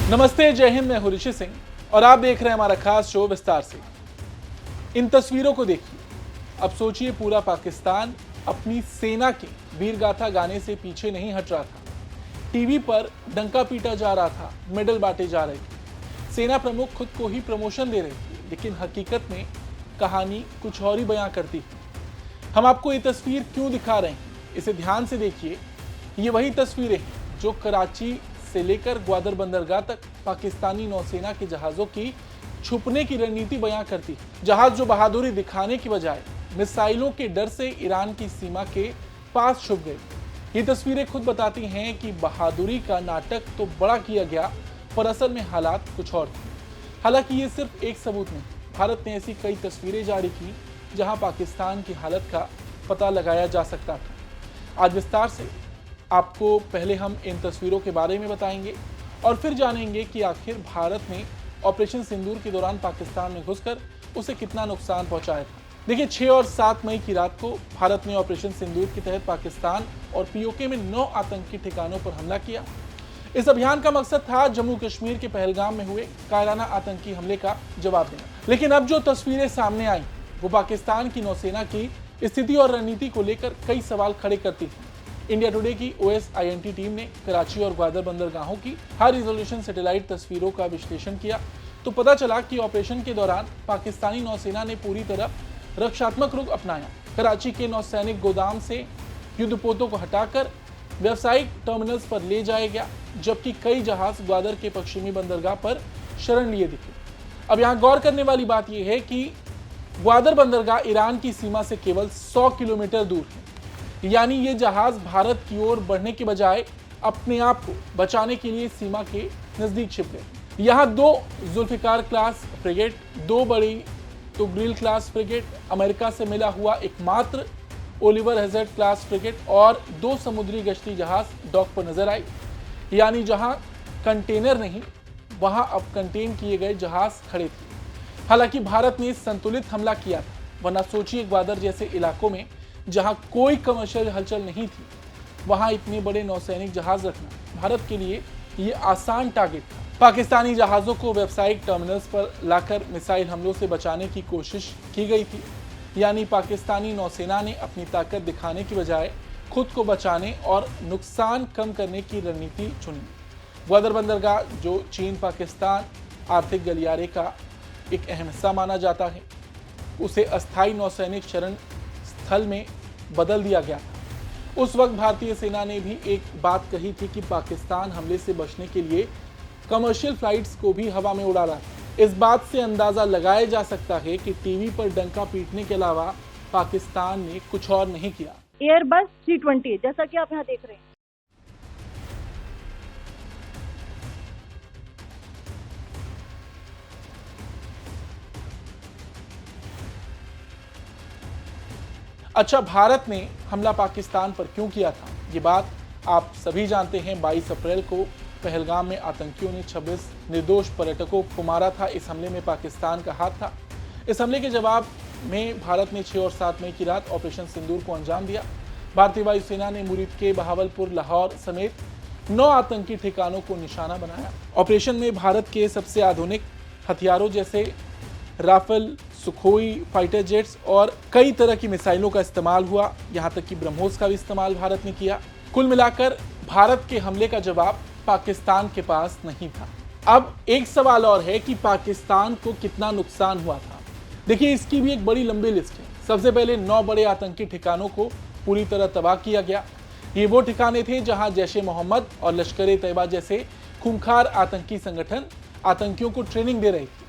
नमस्ते, जय हिंद। मैं हूं ऋषि सिंह और आप देख रहे हैं हमारा खास शो विस्तार से। इन तस्वीरों को देखिए। अब सोचिए, पूरा पाकिस्तान अपनी सेना के वीरगाथा गाने से पीछे नहीं हट रहा था। टीवी पर डंका पीटा जा रहा था, मेडल बांटे जा रहे थे, सेना प्रमुख खुद को ही प्रमोशन दे रहे थे, लेकिन हकीकत में कहानी कुछ और ही बयां करती है। हम आपको ये तस्वीर क्यों दिखा रहे हैं, इसे ध्यान से देखिए। ये वही तस्वीरें हैं जो कराची से लेकर ग्वादर बंदरगाह तक पाकिस्तानी नौसेना के जहाजों की छुपने की रणनीति बयां करती है। जहाज जो बहादुरी दिखाने की बजाय मिसाइलों के डर से ईरान की सीमा के पास छुप गए। ये तस्वीरें खुद बताती हैं कि बहादुरी का नाटक तो बड़ा किया गया, पर असल में हालात कुछ और थे। हालांकि ये सिर्फ एक सबूत नहीं, भारत ने ऐसी कई तस्वीरें जारी की जहां पाकिस्तान की हालत का पता लगाया जा सकता था। आज विस्तार से आपको पहले हम इन तस्वीरों के बारे में बताएंगे और फिर जानेंगे कि आखिर भारत ने ऑपरेशन सिंदूर के दौरान पाकिस्तान में घुसकर उसे कितना नुकसान पहुंचाया था। देखिए, 6 और 7 मई की रात को भारत ने ऑपरेशन सिंदूर के तहत पाकिस्तान और पीओके में 9 आतंकी ठिकानों पर हमला किया। इस अभियान का मकसद था जम्मू कश्मीर के पहलगाम में हुए कायराना आतंकी हमले का जवाब देना। लेकिन अब जो तस्वीरें सामने आई वो पाकिस्तान की नौसेना की स्थिति और रणनीति को लेकर कई सवाल खड़े करती थी। इंडिया टुडे की OSINT टीम ने कराची और ग्वादर बंदरगाहों की हाई रिजोल्यूशन सैटेलाइट तस्वीरों का विश्लेषण किया तो पता चला कि ऑपरेशन के दौरान पाकिस्तानी नौसेना ने पूरी तरह रक्षात्मक रुख अपनाया। कराची के नौसैनिक गोदाम से युद्धपोतों को हटाकर व्यावसायिक टर्मिनल्स पर ले जाया गया, जबकि कई जहाज ग्वादर के पश्चिमी बंदरगाह पर शरण लिए दिखे। अब यहाँ गौर करने वाली बात यह है कि ग्वादर बंदरगाह ईरान की सीमा से केवल 100 किलोमीटर दूर है, यानी ये जहाज भारत की ओर बढ़ने के बजाय अपने आप को बचाने के लिए सीमा के नजदीक छिप गए। यहाँ 2 जुल्फिकार क्लास फ्रिगेट, 2 बड़ी तुगरिल क्लास फ्रिगेट, अमेरिका से मिला हुआ एकमात्र ओलिवर हैजर्ड क्लास फ्रिगेट और 2 समुद्री गश्ती जहाज डॉक पर नजर आए। यानी जहां कंटेनर नहीं, वहां अब कंटेन किए गए जहाज खड़े थे। हालांकि भारत ने संतुलित हमला किया था, वरना सोचिए ग्वादर जैसे इलाकों में जहां कोई कमर्शियल हलचल नहीं थी, वहां इतने बड़े नौसैनिक जहाज रखना भारत के लिए ये आसान टारगेट था। पाकिस्तानी जहाजों को व्यावसायिक टर्मिनल्स पर लाकर मिसाइल हमलों से बचाने की कोशिश की गई थी। यानी पाकिस्तानी नौसेना ने अपनी ताकत दिखाने की बजाय खुद को बचाने और नुकसान कम करने की रणनीति चुनी। ग्वादर बंदरगाह, जो चीन पाकिस्तान आर्थिक गलियारे का एक अहम हिस्सा माना जाता है, उसे अस्थायी नौसैनिक शरण स्थल में बदल दिया गया था। उस वक्त भारतीय सेना ने भी एक बात कही थी कि पाकिस्तान हमले से बचने के लिए कमर्शियल फ्लाइट्स को भी हवा में उड़ा रहा था। इस बात से अंदाजा लगाया जा सकता है कि टीवी पर डंका पीटने के अलावा पाकिस्तान ने कुछ और नहीं किया। एयरबस C-20 जैसा कि आप यहाँ देख रहे हैं। अच्छा, भारत ने हमला पाकिस्तान पर क्यों किया था, ये बात आप सभी जानते हैं। 22 अप्रैल को पहलगाम में आतंकियों ने 26 निर्दोष पर्यटकों को मारा था। इस हमले में पाकिस्तान का हाथ था। इस हमले के जवाब में भारत ने 6 और 7 मई की रात ऑपरेशन सिंदूर को अंजाम दिया। भारतीय वायुसेना ने मुरीद के, बहावलपुर, लाहौर समेत 9 आतंकी ठिकानों को निशाना बनाया। ऑपरेशन में भारत के सबसे आधुनिक हथियारों जैसे राफेल, सुखोई फाइटर जेट्स और कई तरह की मिसाइलों का इस्तेमाल हुआ। यहां तक कि ब्रह्मोस का भी इस्तेमाल भारत ने किया। कुल मिलाकर भारत के हमले का जवाब पाकिस्तान के पास नहीं था। अब एक सवाल और है कि पाकिस्तान को कितना नुकसान हुआ था। देखिए, इसकी भी एक बड़ी लंबी लिस्ट है। सबसे पहले 9 बड़े आतंकी ठिकानों को पूरी तरह तबाह किया गया। ये वो ठिकाने थे जहां जैश-ए-मोहम्मद और लश्कर-ए-तैयबा जैसे खूंखार आतंकी संगठन आतंकियों को ट्रेनिंग दे रहे थे।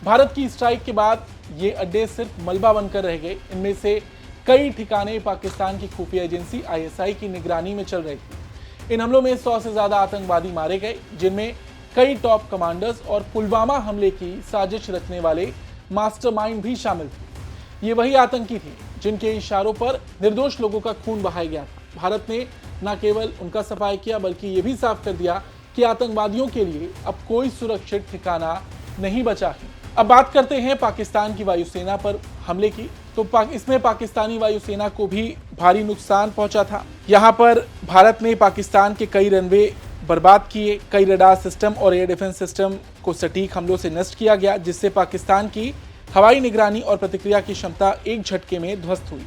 भारत की स्ट्राइक के बाद ये अड्डे सिर्फ मलबा बनकर रह गए। इनमें से कई ठिकाने पाकिस्तान की खुफिया एजेंसी ISI की निगरानी में चल रही थी। इन हमलों में 100 से ज्यादा आतंकवादी मारे गए, जिनमें कई टॉप कमांडर्स और पुलवामा हमले की साजिश रचने वाले मास्टरमाइंड भी शामिल थे। ये वही आतंकी थे जिनके इशारों पर निर्दोष लोगों का खून बहाया गया था। भारत ने न केवल उनका सफाया किया, बल्कि ये भी साफ कर दिया कि आतंकवादियों के लिए अब कोई सुरक्षित ठिकाना नहीं बचा है। अब बात करते हैं पाकिस्तान की वायुसेना पर हमले की। तो इसमें पाकिस्तानी वायुसेना को भी भारी नुकसान पहुंचा था। यहां पर भारत ने पाकिस्तान के कई रनवे बर्बाद किए। कई रडार सिस्टम और एयर डिफेंस सिस्टम को सटीक हमलों से नष्ट किया गया, जिससे पाकिस्तान की हवाई निगरानी और प्रतिक्रिया की क्षमता एक झटके में ध्वस्त हुई।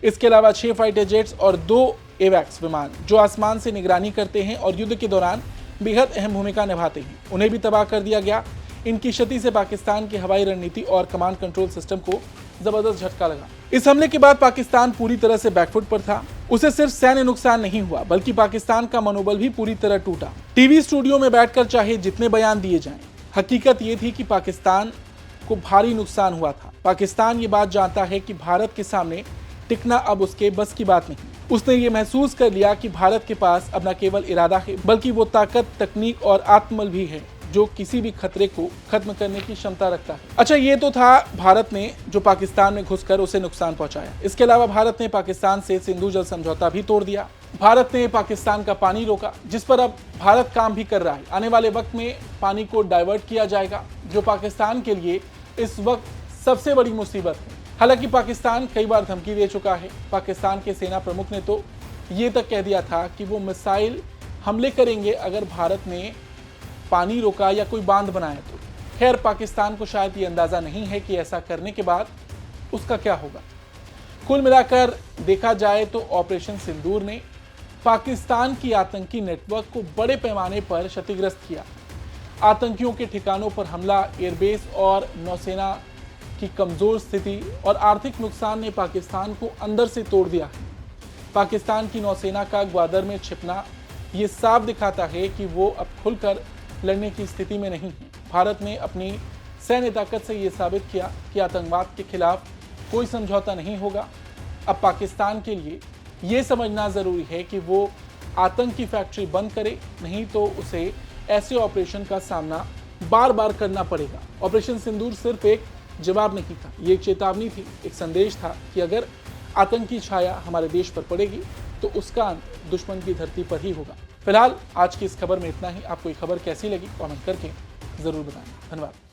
इसके अलावा 6 फाइटर जेट्स और 2 एवैक्स विमान जो आसमान से निगरानी करते हैं और युद्ध के दौरान बेहद अहम भूमिका निभाते हैं, उन्हें भी तबाह कर दिया गया। इनकी क्षति से पाकिस्तान की हवाई रणनीति और कमांड कंट्रोल सिस्टम को जबरदस्त झटका लगा। इस हमले के बाद पाकिस्तान पूरी तरह से बैकफुट पर था। उसे सिर्फ सैन्य नुकसान नहीं हुआ, बल्कि पाकिस्तान का मनोबल भी पूरी तरह टूटा। टीवी स्टूडियो में बैठकर चाहे जितने बयान दिए जाएं, हकीकत यह थी कि पाकिस्तान को भारी नुकसान हुआ था। पाकिस्तान ये बात जानता है कि भारत के सामने टिकना अब उसके बस की बात नहीं। उसने ये महसूस कर लिया कि भारत के पास अब न केवल इरादा है, बल्कि वो ताकत, तकनीक और आत्मबल भी है जो किसी भी खतरे को खत्म करने की क्षमता रखता है। अच्छा, ये तो था भारत ने जो पाकिस्तान में घुसकर उसे नुकसान पहुंचाया। इसके अलावा भारत ने पाकिस्तान से सिंधु जल समझौता भी तोड़ दिया। भारत ने पाकिस्तान का पानी रोका, जिस पर अब भारत काम भी कर रहा है। आने वाले वक्त में पानी को डाइवर्ट किया जाएगा, जो पाकिस्तान के लिए इस वक्त सबसे बड़ी मुसीबत है। हालांकि पाकिस्तान कई बार धमकी दे चुका है। पाकिस्तान के सेना प्रमुख ने तो ये तक कह दिया था कि वो मिसाइल हमले करेंगे अगर भारत ने पानी रोका या कोई बांध बनाया तो। खैर, पाकिस्तान को शायद ये अंदाजा नहीं है कि ऐसा करने के बाद उसका क्या होगा। कुल मिलाकर देखा जाए तो ऑपरेशन सिंदूर ने पाकिस्तान की आतंकी नेटवर्क को बड़े पैमाने पर क्षतिग्रस्त किया। आतंकियों के ठिकानों पर हमला, एयरबेस और नौसेना की कमजोर स्थिति और आर्थिक नुकसान ने पाकिस्तान को अंदर से तोड़ दिया है। पाकिस्तान की नौसेना का ग्वादर में छिपना ये साफ दिखाता है कि वो अब खुलकर लड़ने की स्थिति में नहीं है। भारत ने अपनी सैन्य ताकत से ये साबित किया कि आतंकवाद के खिलाफ कोई समझौता नहीं होगा। अब पाकिस्तान के लिए ये समझना जरूरी है कि वो आतंक की फैक्ट्री बंद करे, नहीं तो उसे ऐसे ऑपरेशन का सामना बार बार करना पड़ेगा। ऑपरेशन सिंदूर सिर्फ एक जवाब नहीं था, ये एक चेतावनी थी, एक संदेश था कि अगर आतंकी छाया हमारे देश पर पड़ेगी तो उसका अंत दुश्मन की धरती पर ही होगा। फिलहाल आज की इस खबर में इतना ही। आपको ये खबर कैसी लगी कमेंट करके जरूर बताएं। धन्यवाद।